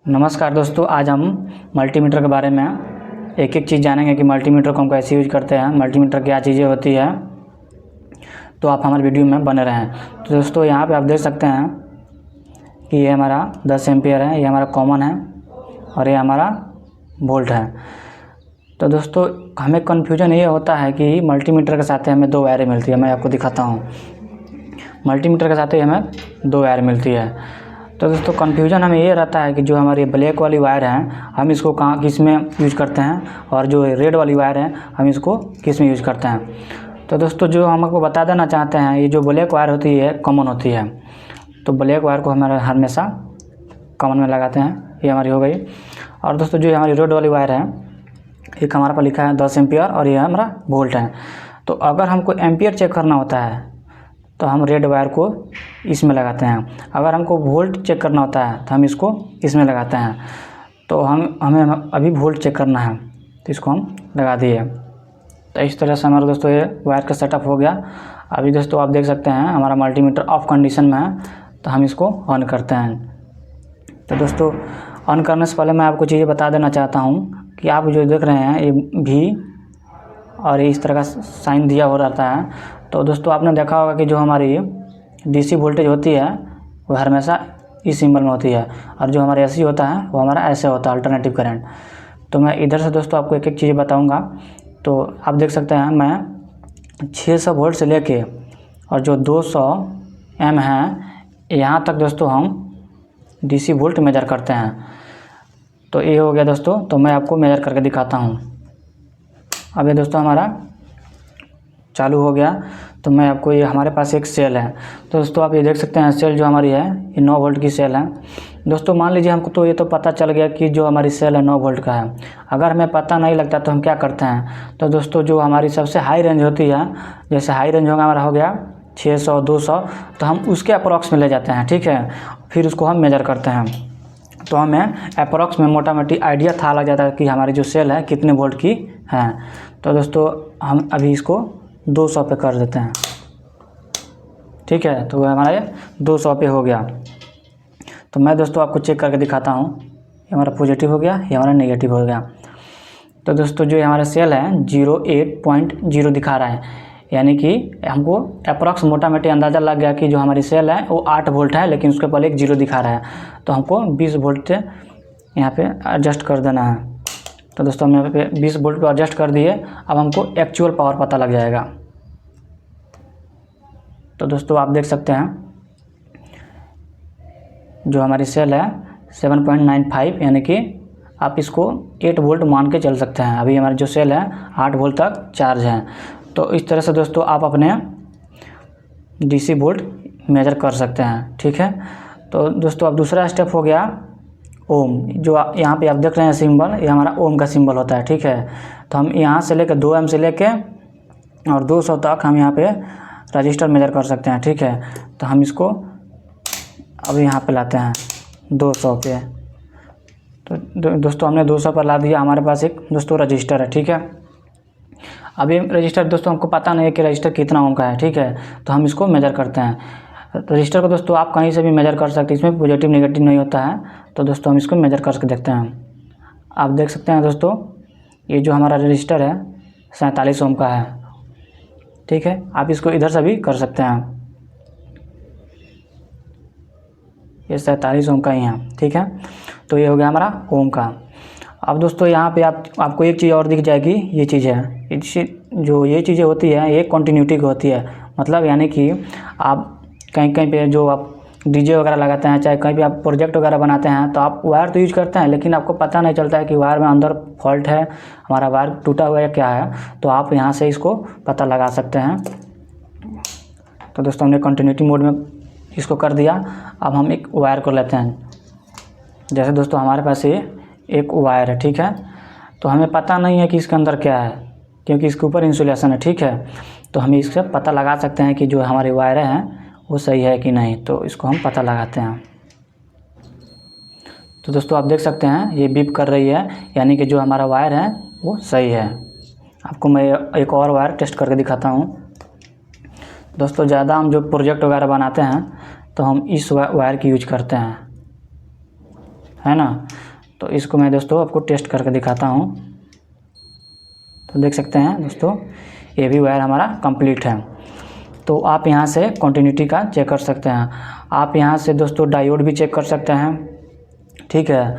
नमस्कार दोस्तों, आज हम मल्टीमीटर के बारे में एक एक चीज़ जानेंगे कि मल्टीमीटर को हम कैसे यूज करते हैं, मल्टीमीटर क्या चीज़ें होती है। तो आप हमारे वीडियो में बने रहें। तो दोस्तों यहाँ पे आप देख सकते हैं कि ये हमारा 10 एम्पियर है, ये हमारा कॉमन है और ये हमारा वोल्ट है। तो दोस्तों हमें कन्फ्यूजन ये होता है कि मल्टीमीटर के साथ हमें 2 वायरें मिलती है। मैं आपको दिखाता हूँ, मल्टीमीटर के साथ ही हमें 2 वायर मिलती है। तो दोस्तों कन्फ्यूजन हमें ये रहता है कि जो हमारी ब्लैक वाली वायर है हम इसको कहाँ किस में यूज करते हैं, और जो रेड वाली वायर है हम इसको किस में यूज करते हैं। तो दोस्तों जो हम आपको बता देना चाहते हैं, ये जो ब्लैक वायर होती है कॉमन होती है, तो ब्लैक वायर को हमारे हमेशा कॉमन में लगाते हैं। ये हमारी हो गई। और दोस्तों जो हमारी रेड वाली वायर है, एक हमारे पर लिखा है 10 एम्पियर और ये हमारा वोल्ट है। तो अगर हमको एम्पियर चेक करना होता है तो हम रेड वायर को इसमें लगाते हैं, अगर हमको वोल्ट चेक करना होता है तो हम इसको इसमें लगाते हैं। तो हमें अभी वोल्ट चेक करना है तो इसको हम लगा दिए। तो इस तरह से हमारा दोस्तों ये वायर का सेटअप हो गया। अभी दोस्तों आप देख सकते हैं हमारा मल्टीमीटर ऑफ कंडीशन में है, तो हम इसको ऑन करते हैं। तो दोस्तों ऑन करने से पहले मैं आपको चीज़ें बता देना चाहता हूँ कि आप जो देख रहे हैं ये भी और इस तरह का साइन दिया हो रहता है। तो दोस्तों आपने देखा होगा कि जो हमारी डीसी वोल्टेज होती है वो हमेशा इस सिंबल में होती है, और जो हमारा एसी होता है वो हमारा ऐसे होता है, अल्टरनेटिव करंट। तो मैं इधर से दोस्तों आपको एक एक चीज़ बताऊंगा। तो आप देख सकते हैं मैं 600 वोल्ट से लेके और जो 200 एम है यहाँ तक दोस्तों हम डीसी वोल्ट मेजर करते हैं। तो ये हो गया दोस्तों, तो मैं आपको मेजर करके दिखाता हूँ। अब ये दोस्तों हमारा चालू हो गया। तो मैं आपको ये हमारे पास एक सेल है। तो दोस्तों आप ये देख सकते हैं सेल जो हमारी है ये 9 वोल्ट की सेल है। दोस्तों मान लीजिए हमको तो ये तो पता चल गया कि जो हमारी सेल है 9 वोल्ट का है। अगर हमें पता नहीं लगता तो हम क्या करते हैं, तो दोस्तों जो हमारी सबसे हाई रेंज होती है, जैसे हाई रेंज होगा हमारा हो गया 600 200, तो हम उसके अप्रॉक्स में ले जाते हैं, ठीक है। फिर उसको हम मेजर करते हैं, तो हमें अप्रॉक्स में मोटा मोटी आइडिया था लग जाता है कि हमारी जो सेल है कितने वोल्ट की है। तो दोस्तों हम अभी इसको 200 पे कर देते हैं, ठीक है। तो हमारा 200 पे हो गया। तो मैं दोस्तों आपको चेक करके दिखाता हूँ। ये हमारा पॉजिटिव हो गया, ये हमारा नेगेटिव हो गया। तो दोस्तों जो हमारा सेल है 08.0 दिखा रहा है, यानी कि हमको अप्रॉक्स मोटा मोटी अंदाज़ा लग गया कि जो हमारी सेल है वो 8 वोल्ट है, लेकिन उसके पहले एक 0 दिखा रहा है। तो हमको 20 वोल्ट से यहाँ पे एडजस्ट कर देना है। तो दोस्तों हम यहाँ पे 20 वोल्ट पर एडजस्ट कर दिए। अब हमको एक्चुअल पावर पता लग जाएगा। तो दोस्तों आप देख सकते हैं जो हमारी सेल है 7.95, यानी कि आप इसको 8 वोल्ट मान के चल सकते हैं। अभी हमारी जो सेल है 8 वोल्ट तक चार्ज है। तो इस तरह से दोस्तों आप अपने डीसी वोल्ट मेजर कर सकते हैं, ठीक है। तो दोस्तों अब दूसरा स्टेप हो गया ओम। जो यहाँ पे आप देख रहे हैं सिंबल, ये हमारा ओम का सिंबल होता है, ठीक है। तो हम यहाँ से लेकर 2 एम से लेके और 200 तक हम यहाँ पे रजिस्टर मेजर कर सकते हैं, ठीक है। तो हम इसको अब यहाँ पे लाते हैं 200 पे। तो दोस्तों हमने 200 पर ला दिया। हमारे पास एक दोस्तों रजिस्टर है, ठीक है। अभी रजिस्टर दोस्तों हमको पता नहीं है कि रजिस्टर कितना ओम का है, ठीक है। तो हम इसको मेजर करते हैं। रजिस्टर को दोस्तों आप कहीं से भी मेजर कर सकते हैं, इसमें पॉजिटिव नेगेटिव नहीं होता है। तो दोस्तों हम इसको मेजर करके देखते हैं। आप देख सकते हैं दोस्तों ये जो हमारा रजिस्टर है 47 ओम का है, ठीक है। आप इसको इधर से भी कर सकते हैं, ये 47 ओम का ही है, ठीक है। तो ये हो गया हमारा ओम का। अब दोस्तों यहाँ पे आपको एक चीज़ और दिख जाएगी, ये चीज़ है जो ये चीज़ें होती है ये कंटिन्यूटी की होती है। मतलब यानी कि आप कहीं कहीं पे जो आप डीजे वगैरह लगाते हैं, चाहे कहीं भी आप प्रोजेक्ट वगैरह बनाते हैं, तो आप वायर तो यूज करते हैं, लेकिन आपको पता नहीं चलता है कि वायर में अंदर फॉल्ट है, हमारा वायर टूटा हुआ है क्या है। तो आप यहाँ से इसको पता लगा सकते हैं। तो दोस्तों हमने कंटिन्यूटी मोड में इसको कर दिया। अब हम एक वायर को लेते हैं। जैसे दोस्तों हमारे पास ये एक वायर है, ठीक है। तो हमें पता नहीं है कि इसके अंदर क्या है, क्योंकि इसके ऊपर इंसुलेशन है, ठीक है। तो हम इससे पता लगा सकते हैं कि जो हमारी वायर हैं वो सही है कि नहीं। तो इसको हम पता लगाते हैं। तो दोस्तों आप देख सकते हैं ये बीप कर रही है, यानी कि जो हमारा वायर है वो सही है। आपको मैं एक और वायर टेस्ट करके दिखाता हूँ। दोस्तों ज़्यादा हम जो प्रोजेक्ट वगैरह बनाते हैं तो हम इस वायर की यूज करते हैं, है ना। तो इसको मैं दोस्तों आपको टेस्ट करके दिखाता हूँ। तो देख सकते हैं दोस्तों, ये भी वायर हमारा कंप्लीट है। तो आप यहाँ से कंटिन्यूटी का चेक कर सकते हैं। आप यहाँ से दोस्तों डायोड भी चेक कर सकते हैं, ठीक है।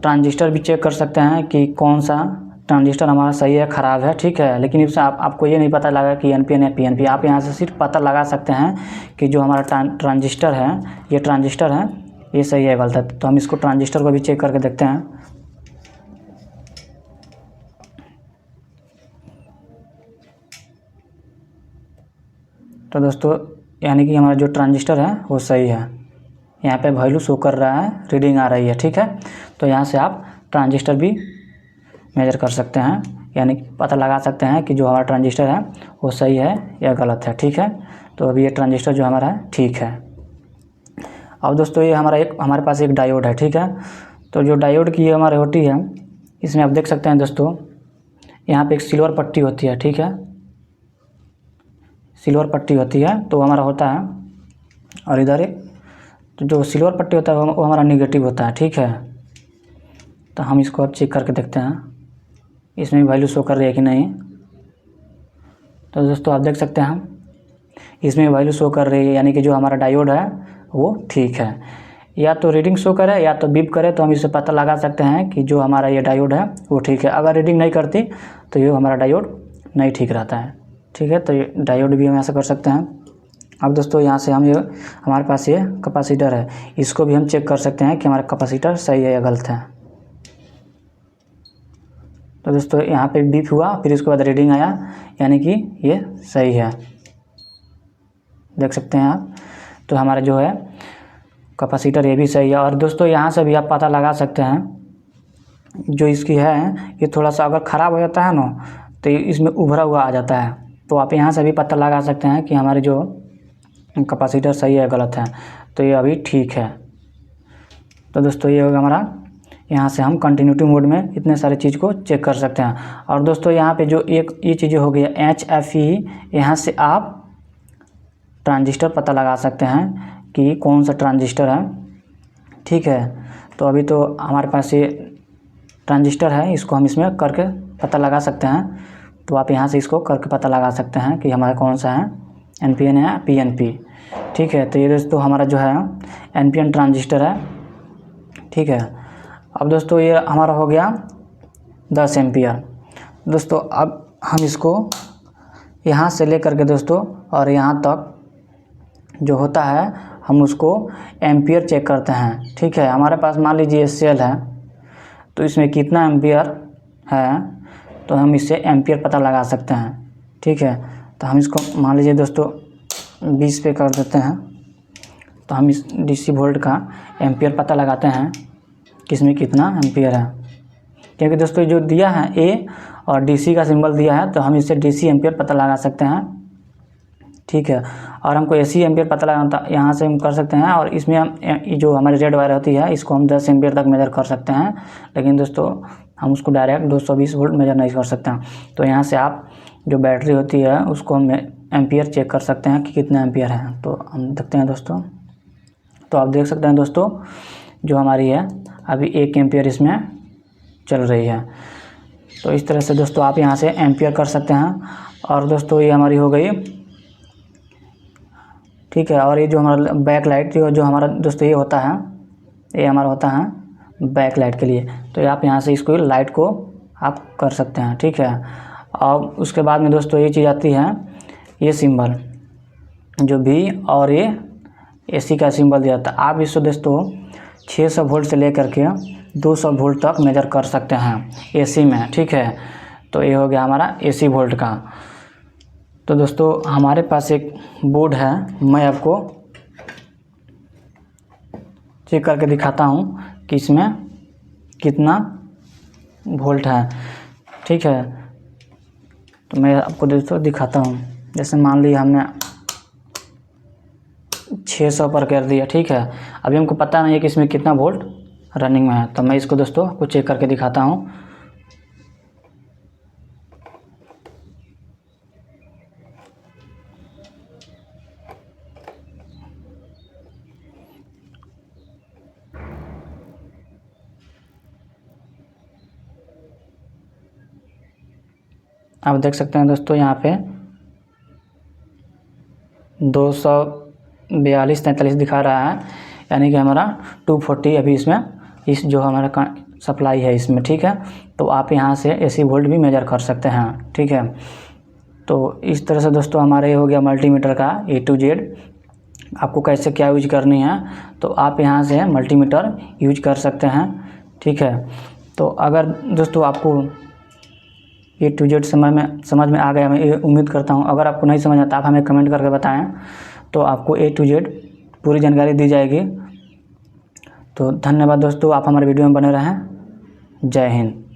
ट्रांजिस्टर भी चेक कर सकते हैं कि कौन सा ट्रांजिस्टर हमारा सही है ख़राब है, ठीक है। लेकिन इससे आपको ये नहीं पता लगा कि एनपीएन या पीएनपी। आप यहाँ से सिर्फ पता लगा सकते हैं कि जो हमारा ट्रांजिस्टर है, ये ट्रांजिस्टर है, ये सही है गलत है। तो हम इसको ट्रांजिस्टर को भी चेक करके देखते हैं। तो दोस्तों यानी कि हमारा जो ट्रांजिस्टर है वो सही है, यहाँ पे वैल्यू शो कर रहा है, रीडिंग आ रही है, ठीक है। तो यहाँ से आप ट्रांजिस्टर भी मेजर कर सकते हैं, यानी पता लगा सकते हैं कि जो हमारा ट्रांजिस्टर है वो सही है या गलत है, ठीक है। तो अभी ये ट्रांजिस्टर जो हमारा है ठीक है। अब दोस्तों ये हमारे पास एक डायोड है, ठीक है। तो जो डायोड की ये हमारी होती है, इसमें आप देख सकते हैं दोस्तों, यहाँ पे एक सिल्वर पट्टी होती है, ठीक है। सिल्वर पट्टी होती है तो हमारा होता है, और इधर एक तो जो सिल्वर पट्टी होता है वो हमारा निगेटिव होता है, ठीक है। तो हम इसको अब चेक करके देखते हैं, इसमें वैल्यू शो कर रही है कि नहीं। तो दोस्तों आप देख सकते हैं इसमें वैल्यू शो कर रही है, यानी कि जो हमारा डायोड है वो ठीक है। या तो रीडिंग शो करे या तो बीप करे, तो हम इससे पता लगा सकते हैं कि जो हमारा ये डायोड है वो ठीक है। अगर रीडिंग नहीं करती तो ये हमारा डायोड नहीं ठीक रहता है, ठीक है। तो ये डायोड भी हम ऐसा कर सकते हैं। अब दोस्तों यहाँ से हम ये हमारे पास ये कैपेसिटर है, इसको भी हम चेक कर सकते हैं कि हमारा कैपेसिटर सही है या गलत है। तो दोस्तों यहाँ पे बीप हुआ, फिर इसके बाद रीडिंग आया, यानी कि ये सही है, देख सकते हैं आप। तो हमारा जो है कैपेसिटर ये भी सही है। और दोस्तों यहाँ से भी आप पता लगा सकते हैं, जो इसकी है ये थोड़ा सा अगर ख़राब हो जाता है ना, तो इसमें उभरा हुआ आ जाता है। तो आप यहाँ से भी पता लगा सकते हैं कि हमारे जो कैपेसिटर सही है गलत है। तो ये अभी ठीक है। तो दोस्तों ये होगा हमारा, यहाँ से हम कंटिन्यूटी मोड में इतने सारे चीज़ को चेक कर सकते हैं। और दोस्तों यहाँ पे जो एक ये चीज़ें हो गई HFE, यहाँ से आप ट्रांजिस्टर पता लगा सकते हैं कि कौन सा ट्रांजिस्टर है, ठीक है। तो अभी तो हमारे पास ये ट्रांजिस्टर है, इसको हम इसमें करके पता लगा सकते हैं। तो आप यहाँ से इसको करके पता लगा सकते हैं कि हमारा कौन सा है, एनपीएन या पीएनपी, ठीक है। तो ये दोस्तों हमारा जो है एनपीएन ट्रांजिस्टर है, ठीक है। अब दोस्तों ये हमारा हो गया 10 एम्पियर। दोस्तों अब हम इसको यहाँ से ले करके दोस्तों और यहाँ तक जो होता है हम उसको एम्पियर चेक करते हैं, ठीक है। हमारे पास मान लीजिए सेल है, तो इसमें कितना एम्पियर है, तो हम इससे एम्पियर पता लगा सकते हैं, ठीक है। तो हम इसको मान लीजिए दोस्तों 20 पे कर देते हैं। तो हम इस DC वोल्ट का एम्पियर पता लगाते हैं कि इसमें कितना एम्पियर है, क्योंकि दोस्तों जो दिया है A और DC का सिंबल दिया है, तो हम इससे DC एम्पियर पता लगा सकते हैं, ठीक है। और हमको AC एम्पियर पता लगाना था, यहाँ से हम कर सकते हैं। और इसमें हम जो हमारी रेड वायर होती है इसको हम 10 एम्पियर तक मेजर कर सकते हैं, लेकिन दोस्तों हम उसको डायरेक्ट 220 वोल्ट मेजर नहीं कर सकते हैं। तो यहाँ से आप जो बैटरी होती है उसको हम एम्पियर चेक कर सकते हैं कि कितना एम्पियर है। तो हम देखते हैं दोस्तों, तो आप देख सकते हैं दोस्तों जो हमारी है अभी 1 एम्पियर इसमें चल रही है। तो इस तरह से दोस्तों आप यहाँ से एम्पियर कर सकते हैं। और दोस्तों ये हमारी हो गई, ठीक है। और ये जो हमारा बैक लाइट जो हमारा दोस्तों ये होता है, ये हमारा होता है बैक लाइट के लिए। तो आप यहाँ से इसको लाइट को आप कर सकते हैं, ठीक है। और उसके बाद में दोस्तों ये चीज़ आती है, ये सिंबल जो भी और ये AC का सिंबल दिया था। आप इसको दोस्तों 600 वोल्ट से लेकर के 200 वोल्ट तक मेजर कर सकते हैं AC में, ठीक है। तो ये हो गया हमारा AC वोल्ट का। तो दोस्तों हमारे पास एक बोर्ड है, मैं आपको चेक करके दिखाता हूँ कि इसमें कितना वोल्ट है, ठीक है। तो मैं आपको दोस्तों दिखाता हूँ। जैसे मान लीजिए हमने 600 पर कर दिया, ठीक है। अभी हमको पता नहीं है कि इसमें कितना वोल्ट रनिंग में है, तो मैं इसको दोस्तों आपको चेक करके दिखाता हूँ। आप देख सकते हैं दोस्तों यहाँ पे 242-43 दिखा रहा है, यानी कि हमारा 240 अभी इसमें इस जो हमारा सप्लाई है इसमें, ठीक है। तो आप यहाँ से AC वोल्ट भी मेजर कर सकते हैं, ठीक है। तो इस तरह से दोस्तों हमारे हो गया मल्टीमीटर का A to Z। आपको कैसे क्या यूज करनी है तो आप यहाँ से मल्टीमीटर यूज कर सकते हैं, ठीक है। तो अगर दोस्तों आपको A to Z समझ में आ गया, मैं ये उम्मीद करता हूँ। अगर आपको नहीं समझ आता आप हमें कमेंट करके बताएं, तो आपको A to Z पूरी जानकारी दी जाएगी। तो धन्यवाद दोस्तों, आप हमारे वीडियो में बने रहें। जय हिंद।